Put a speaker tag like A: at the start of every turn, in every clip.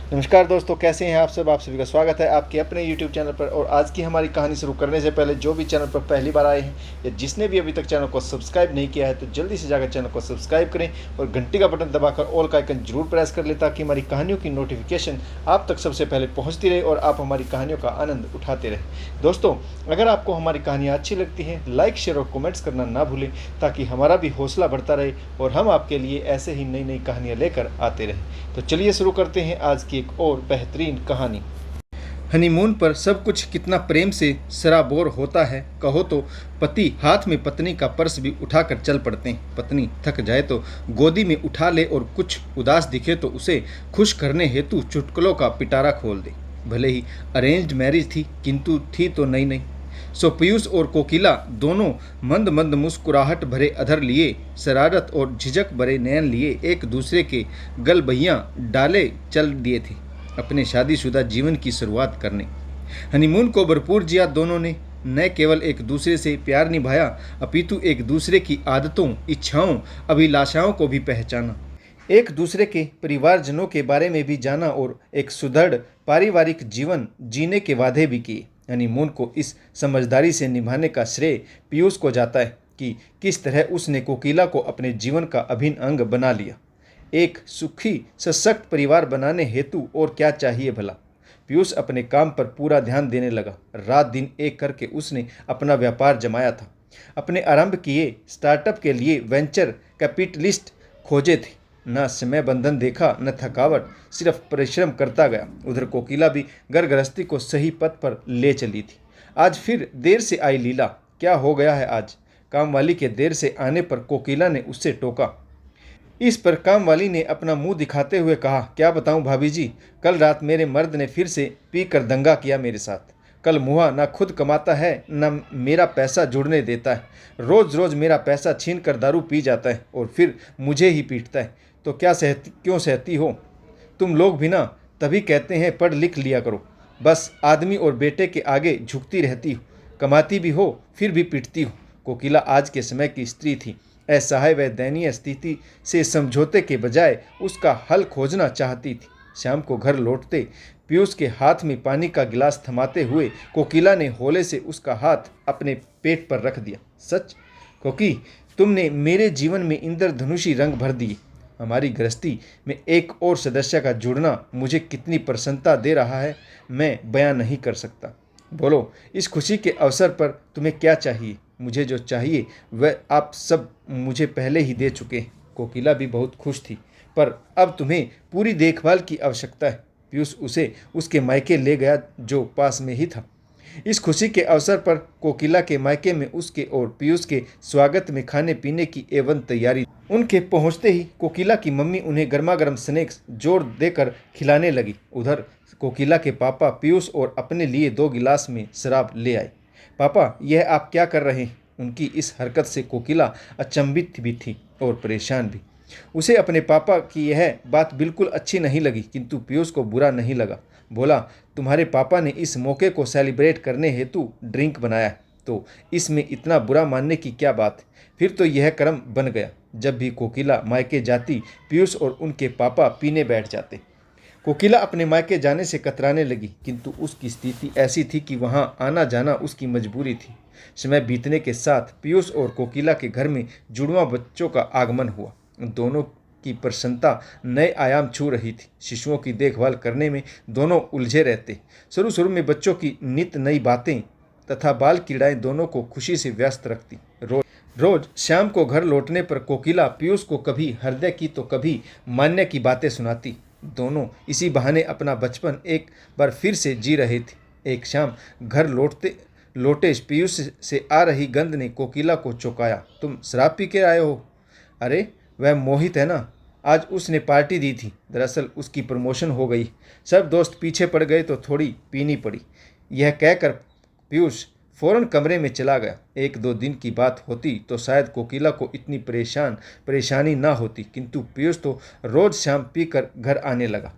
A: नमस्कार दोस्तों, कैसे हैं आप सब। आप सभी का स्वागत है आपके अपने YouTube चैनल पर। और आज की हमारी कहानी शुरू करने से पहले जो भी चैनल पर पहली बार आए हैं या जिसने भी अभी तक चैनल को सब्सक्राइब नहीं किया है तो जल्दी से जाकर चैनल को सब्सक्राइब करें और घंटी का बटन दबाकर ऑल का आइकन जरूर प्रेस कर लें ताकि हमारी कहानियों की नोटिफिकेशन आप तक सबसे पहले पहुँचती रहे और आप हमारी कहानियों का आनंद उठाते रहें। दोस्तों, अगर आपको हमारी कहानियाँ अच्छी लगती हैं, लाइक शेयर और कमेंट्स करना ना भूलें ताकि हमारा भी हौसला बढ़ता रहे और हम आपके लिए ऐसे ही नई नई कहानियाँ लेकर आते रहें। तो चलिए शुरू करते हैं आज की एक और बेहतरीन कहानी। हनीमून पर सब कुछ कितना प्रेम से सराबोर होता है कहो तो पति हाथ में पत्नी का पर्स भी उठाकर चल पड़ते हैं। पत्नी थक जाए तो गोदी में उठा ले और कुछ उदास दिखे तो उसे खुश करने हेतु चुटकुलों का पिटारा खोल दे। भले ही अरेंज्ड मैरिज थी किंतु थी तो नई नई। सो पीयूष और कोकिला दोनों मंद मंद मुस्कुराहट भरे अधर लिए, शरारत और झिझक भरे नयन लिए एक दूसरे के गलबहियां डाले चल दिए थे अपने शादीशुदा जीवन की शुरुआत करने। हनीमून को भरपूर जिया दोनों ने। न केवल एक दूसरे से प्यार निभाया अपितु एक दूसरे की आदतों, इच्छाओं, अभिलाषाओं को भी पहचाना। एक दूसरे के परिवारजनों के बारे में भी जाना और एक सुदृढ़ पारिवारिक जीवन जीने के वादे भी किए। हनीमून को इस समझदारी से निभाने का श्रेय पीयूष को जाता है कि किस तरह उसने कोकिला को अपने जीवन का अभिन्न अंग बना लिया। एक सुखी सशक्त परिवार बनाने हेतु और क्या चाहिए भला। पीयूष अपने काम पर पूरा ध्यान देने लगा। रात दिन एक करके उसने अपना व्यापार जमाया था। अपने आरंभ किए स्टार्टअप के लिए वेंचर कैपिटलिस्ट खोजे थे। न समय बंधन देखा न थकावट, सिर्फ परिश्रम करता गया। उधर कोकिला भी घर गृहस्थी को सही पथ पर ले चली थी। आज फिर देर से आई लीला। क्या हो गया है आज? कामवाली के देर से आने पर कोकिला ने उससे टोका। इस पर कामवाली ने अपना मुंह दिखाते हुए कहा, क्या बताऊं भाभी जी, कल रात मेरे मर्द ने फिर से पी कर दंगा किया मेरे साथ। कल मुहा ना खुद कमाता है न मेरा पैसा जुड़ने देता है। रोज़ रोज़ मेरा पैसा छीन कर दारू पी जाता है और फिर मुझे ही पीटता है। तो क्यों सहती हो? तुम लोग भी ना तभी कहते हैं पढ़ लिख लिया करो। बस आदमी और बेटे के आगे झुकती रहती हो। कमाती भी हो फिर भी पीटती हो। कोकिला आज के समय की स्त्री थी। असहाय व दयनीय स्थिति से समझौते के बजाय उसका हल खोजना चाहती थी। शाम को घर लौटते पीयूष के हाथ में पानी का गिलास थमाते हुए कोकिला ने होले से उसका हाथ अपने पेट पर रख दिया। सच कोकी, तुमने मेरे जीवन में इंद्रधनुषी रंग भर दिए। हमारी गृहस्थी में एक और सदस्य का जुड़ना मुझे कितनी प्रसन्नता दे रहा है मैं बयां नहीं कर सकता। बोलो, इस खुशी के अवसर पर तुम्हें क्या चाहिए? मुझे जो चाहिए वह आप सब मुझे पहले ही दे चुके हैं। कोकिला भी बहुत खुश थी, पर अब तुम्हें पूरी देखभाल की आवश्यकता है। पीयूष उसे उसके मायके ले गया जो पास में ही था। इस खुशी के अवसर पर कोकिला के मायके में उसके और पीयूष के स्वागत में खाने पीने की एवं तैयारी। उनके पहुंचते ही कोकिला की मम्मी उन्हें गर्मा गर्म स्नैक्स जोर देकर खिलाने लगी। उधर कोकिला के पापा पीयूष और अपने लिए 2 गिलास में शराब ले आए। पापा, यह आप क्या कर रहे हैं? उनकी इस हरकत से कोकिला अचंभित भी थी और परेशान भी। उसे अपने पापा की यह बात बिल्कुल अच्छी नहीं लगी, किंतु पीयूष को बुरा नहीं लगा। बोला, तुम्हारे पापा ने इस मौके को सेलिब्रेट करने हेतु ड्रिंक बनाया है, तो इसमें इतना बुरा मानने की क्या बात है? फिर तो यह कर्म बन गया। जब भी कोकिला मायके जाती पीयूष और उनके पापा पीने बैठ जाते। कोकिला अपने मायके जाने से कतराने लगी, किंतु उसकी स्थिति ऐसी थी कि वहां आना जाना उसकी मजबूरी थी। समय बीतने के साथ पीयूष और कोकिला के घर में जुड़वा बच्चों का आगमन हुआ। दोनों की प्रसन्नता नए आयाम छू रही थी। शिशुओं की देखभाल करने में दोनों उलझे रहते। शुरू शुरू में बच्चों की नित नई बातें तथा बाल क्रीड़ाएं दोनों को खुशी से व्यस्त रखती। रोज शाम को घर लौटने पर कोकिला पीयूष को कभी हृदय की तो कभी मान्य की बातें सुनाती। दोनों इसी बहाने अपना बचपन एक बार फिर से जी रहे थे। एक शाम घर लौटे पीयूष से आ रही गंध ने कोकिला को चौंकाया। तुम शराब पी के आए हो? अरे, वह मोहित है ना, आज उसने पार्टी दी थी। दरअसल उसकी प्रमोशन हो गई। सब दोस्त पीछे पड़ गए तो थोड़ी पीनी पड़ी। यह कहकर पीयूष फौरन कमरे में चला गया। 1-2 दिन की बात होती तो शायद कोकिला को इतनी परेशानी ना होती, किंतु पीयूष तो रोज़ शाम पीकर घर आने लगा।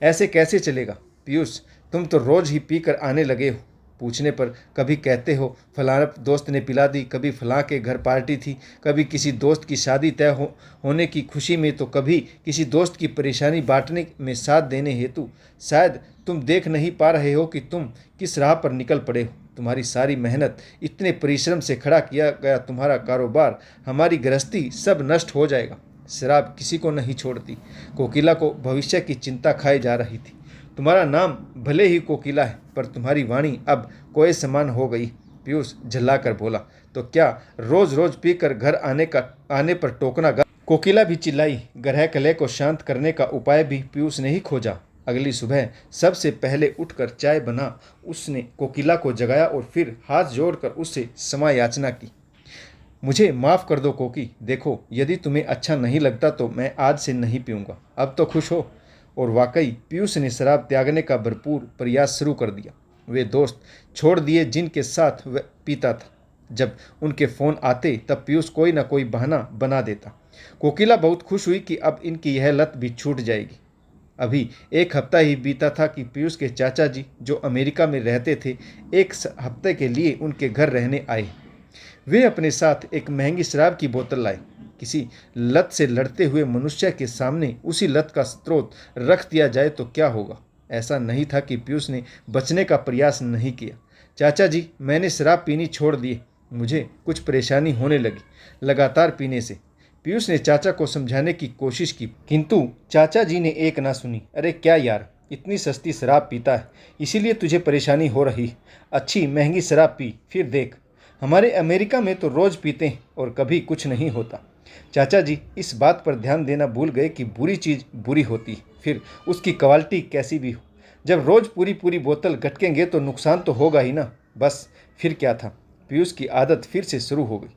A: ऐसे कैसे चलेगा पीयूष? तुम तो रोज़ ही पीकर आने लगे हो। पूछने पर कभी कहते हो फलाना दोस्त ने पिला दी, कभी फलां के घर पार्टी थी, कभी किसी दोस्त की शादी तय होने की खुशी में, तो कभी किसी दोस्त की परेशानी बांटने में साथ देने हेतु। शायद तुम देख नहीं पा रहे हो कि तुम किस राह पर निकल पड़े हो। तुम्हारी सारी मेहनत, इतने परिश्रम से खड़ा किया गया तुम्हारा कारोबार, हमारी गृहस्थी सब नष्ट हो जाएगा। शराब किसी को नहीं छोड़ती। कोकिला को भविष्य की चिंता खाई जा रही थी। तुम्हारा नाम भले ही कोकिला है, पर तुम्हारी वाणी अब कोए समान हो गई। पीयूष झल्लाकर बोला, तो क्या रोज रोज पीकर घर आने पर टोकना? कोकिला भी चिल्लाई। ग्रह कलह को शांत करने का उपाय भी पीयूष ने ही खोजा। अगली सुबह सबसे पहले उठकर चाय बना उसने कोकिला को जगाया और फिर हाथ जोड़कर उससे क्षमा याचना की। मुझे माफ़ कर दो कोकी, देखो यदि तुम्हें अच्छा नहीं लगता तो मैं आज से नहीं पीऊँगा। अब तो खुश हो। और वाकई पीयूष ने शराब त्यागने का भरपूर प्रयास शुरू कर दिया। वे दोस्त छोड़ दिए जिनके साथ वह पीता था। जब उनके फ़ोन आते तब पीयूष कोई ना कोई बहाना बना देता। कोकिला बहुत खुश हुई कि अब इनकी यह लत भी छूट जाएगी। अभी एक हफ्ता ही बीता था कि पीयूष के चाचा जी, जो अमेरिका में रहते थे, एक हफ्ते के लिए उनके घर रहने आए। वे अपने साथ एक महंगी शराब की बोतल लाए। किसी लत से लड़ते हुए मनुष्य के सामने उसी लत का स्रोत रख दिया जाए तो क्या होगा? ऐसा नहीं था कि पीयूष ने बचने का प्रयास नहीं किया। चाचा जी, मैंने शराब पीनी छोड़ दी, मुझे कुछ परेशानी होने लगी लगातार पीने से। पीयूष ने चाचा को समझाने की कोशिश की, किंतु चाचा जी ने एक ना सुनी। अरे क्या यार, इतनी सस्ती शराब पीता है इसीलिए तुझे परेशानी हो रही। अच्छी महंगी शराब पी, फिर देख। हमारे अमेरिका में तो रोज़ पीते हैं और कभी कुछ नहीं होता। चाचा जी इस बात पर ध्यान देना भूल गए कि बुरी चीज़ बुरी होती है, फिर उसकी क्वालिटी कैसी भी हो। जब रोज़ पूरी पूरी बोतल गटकेंगे तो नुकसान तो होगा ही ना। बस फिर क्या था, पीयूष की आदत फिर से शुरू हो गई।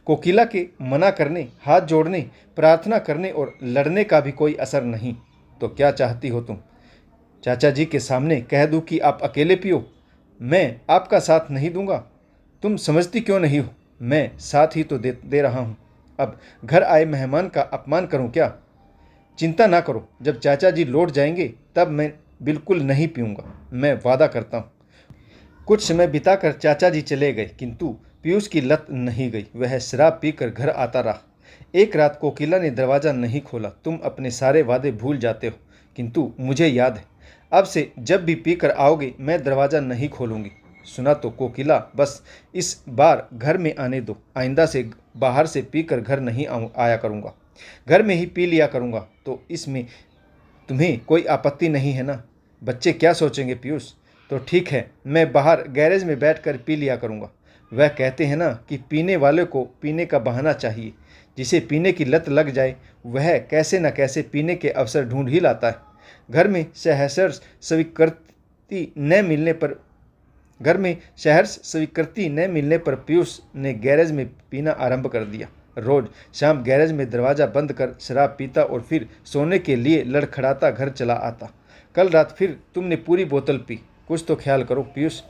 A: कोकिला के मना करने, हाथ जोड़ने, प्रार्थना करने और लड़ने का भी कोई असर नहीं। तो क्या चाहती हो तुम? चाचा जी के सामने कह दूं कि आप अकेले पियो? मैं आपका साथ नहीं दूंगा। तुम समझती क्यों नहीं हो? मैं साथ ही तो दे रहा हूँ। अब घर आए मेहमान का अपमान करूँ क्या? चिंता ना करो, जब चाचा जी लौट जाएंगे तब मैं बिल्कुल नहीं पीऊँगा, मैं वादा करता हूँ। कुछ समय बिताकर चाचा जी चले गए, किंतु पीयूष की लत नहीं गई। वह शराब पीकर घर आता रहा। एक रात कोकिला ने दरवाज़ा नहीं खोला। तुम अपने सारे वादे भूल जाते हो, किंतु मुझे याद है, अब से जब भी पीकर आओगे मैं दरवाज़ा नहीं खोलूँगी। सुना तो कोकिला, बस इस बार घर में आने दो। आइंदा से बाहर से पीकर घर नहीं आया करूँगा, घर में ही पी लिया करूँगा। तो इसमें तुम्हें कोई आपत्ति नहीं है ना? बच्चे क्या सोचेंगे पीयूष? तो ठीक है, मैं बाहर गैरेज में बैठकर पी लिया करूँगा। वह कहते हैं ना कि पीने वाले को पीने का बहाना चाहिए। जिसे पीने की लत लग जाए वह कैसे न कैसे पीने के अवसर ढूंढ ही लाता है। घर में सहर्ष स्वीकृति न मिलने पर पीयूष ने गैरेज में पीना आरंभ कर दिया। रोज शाम गैरेज में दरवाज़ा बंद कर शराब पीता और फिर सोने के लिए लड़खड़ाता घर चला आता। कल रात फिर तुमने पूरी बोतल पी। कुछ तो ख्याल करो पीयूष,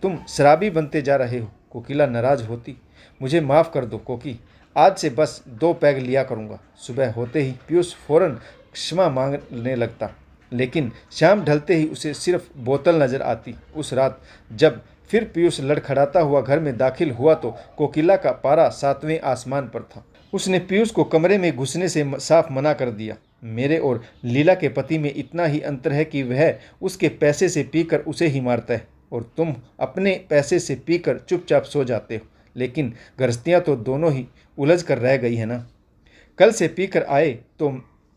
A: तुम शराबी बनते जा रहे हो। कोकिला नाराज होती। मुझे माफ़ कर दो कोकी, आज से बस 2 पैग लिया करूँगा। सुबह होते ही पीयूष फौरन क्षमा मांगने लगता, लेकिन शाम ढलते ही उसे सिर्फ बोतल नजर आती। उस रात जब फिर पीयूष लड़खड़ाता हुआ घर में दाखिल हुआ तो कोकिला का पारा 7वें आसमान पर था। उसने पीयूष को कमरे में घुसने से साफ मना कर दिया। मेरे और लीला के पति में इतना ही अंतर है कि वह उसके पैसे से पीकर उसे ही मारता है और तुम अपने पैसे से पीकर चुपचाप सो जाते हो। लेकिन गृहस्थियाँ तो दोनों ही उलझ कर रह गई है ना। कल से पीकर आए तो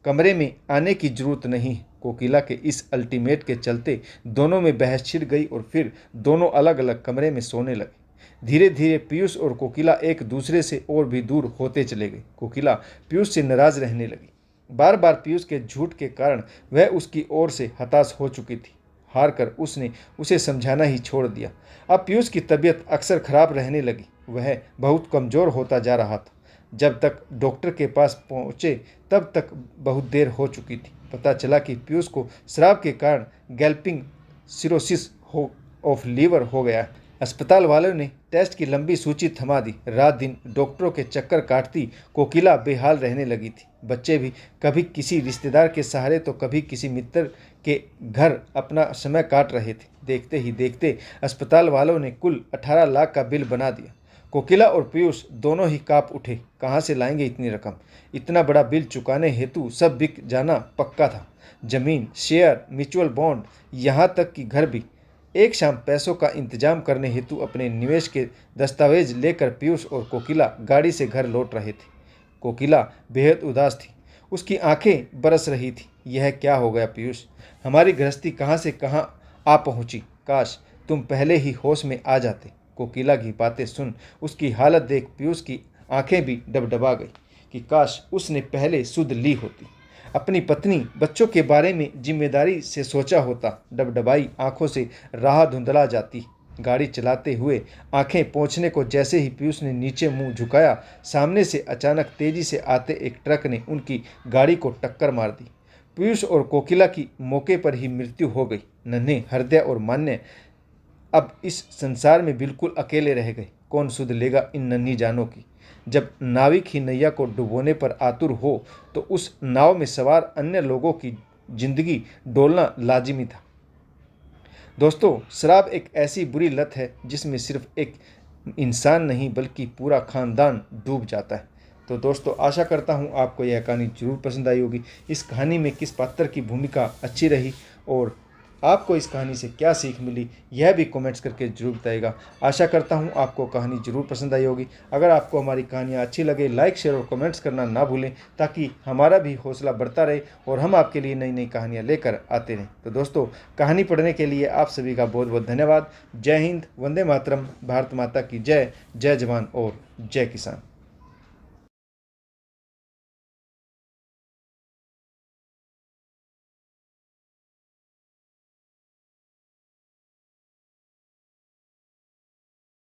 A: कमरे में आने की जरूरत नहीं। कोकिला के इस अल्टीमेट के चलते दोनों में बहस छिड़ गई और फिर दोनों अलग अलग कमरे में सोने लगे। धीरे धीरे पीयूष और कोकिला एक दूसरे से और भी दूर होते चले गए। कोकिला पीयूष से नाराज रहने लगी। बार बार पीयूष के झूठ के कारण वह उसकी ओर से हताश हो चुकी थी। हार कर उसने उसे समझाना ही छोड़ दिया। अब पीयूष की तबीयत अक्सर खराब रहने लगी। वह बहुत कमज़ोर होता जा रहा था। जब तक डॉक्टर के पास पहुँचे तब तक बहुत देर हो चुकी थी। पता चला कि पीयूष को शराब के कारण गैल्पिंग सिरोसिस ऑफ लीवर हो गया। अस्पताल वालों ने टेस्ट की लंबी सूची थमा दी। रात दिन डॉक्टरों के चक्कर काटती कोकिला बेहाल रहने लगी थी। बच्चे भी कभी किसी रिश्तेदार के सहारे तो कभी किसी मित्र के घर अपना समय काट रहे थे। देखते ही देखते अस्पताल वालों ने कुल 18 लाख का बिल बना दिया। कोकिला और पीयूष दोनों ही कांप उठे। कहाँ से लाएंगे इतनी रकम? इतना बड़ा बिल चुकाने हेतु सब बिक जाना पक्का था। जमीन, शेयर, म्यूचुअल बॉन्ड, यहाँ तक कि घर भी। एक शाम पैसों का इंतजाम करने हेतु अपने निवेश के दस्तावेज लेकर पीयूष और कोकिला गाड़ी से घर लौट रहे थे। कोकिला बेहद उदास थी। उसकी आंखें बरस रही थी। यह क्या हो गया पीयूष? हमारी गृहस्थी कहाँ से कहाँ आ पहुंची। काश तुम पहले ही होश में आ जाते। कोकिला की बातें सुन उसकी हालत देख पीयूष की आंखें भी डबडबा गई कि काश उसने पहले सुध ली होती, अपनी पत्नी बच्चों के बारे में जिम्मेदारी से सोचा होता। डबडबाई आंखों से राह धुंधला जाती। गाड़ी चलाते हुए आंखें पोंछने को जैसे ही पीयूष ने नीचे मुंह झुकाया, सामने से अचानक तेजी से आते एक ट्रक ने उनकी गाड़ी को टक्कर मार दी। पीयूष और कोकिला की मौके पर ही मृत्यु हो गई। नन्हे, हृदय और मान्य अब इस संसार में बिल्कुल अकेले रह गए। कौन सुध लेगा इन नन्ही जानों की? जब नाविक ही नैया को डुबोने पर आतुर हो तो उस नाव में सवार अन्य लोगों की जिंदगी डोलना लाजिमी था। दोस्तों, शराब एक ऐसी बुरी लत है जिसमें सिर्फ एक इंसान नहीं बल्कि पूरा खानदान डूब जाता है। तो दोस्तों, आशा करता हूँ आपको यह कहानी जरूर पसंद आई होगी। इस कहानी में किस पात्र की भूमिका अच्छी रही और आपको इस कहानी से क्या सीख मिली, यह भी कमेंट्स करके जरूर बताइएगा। आशा करता हूँ आपको कहानी जरूर पसंद आई होगी। अगर आपको हमारी कहानियाँ अच्छी लगे, लाइक, शेयर और कमेंट्स करना ना भूलें, ताकि हमारा भी हौसला बढ़ता रहे और हम आपके लिए नई नई कहानियाँ लेकर आते रहें। तो दोस्तों, कहानी पढ़ने के लिए आप सभी का बहुत बहुत धन्यवाद। जय हिंद, वंदे मातरम, भारत माता की जय। जय जवान और जय किसान।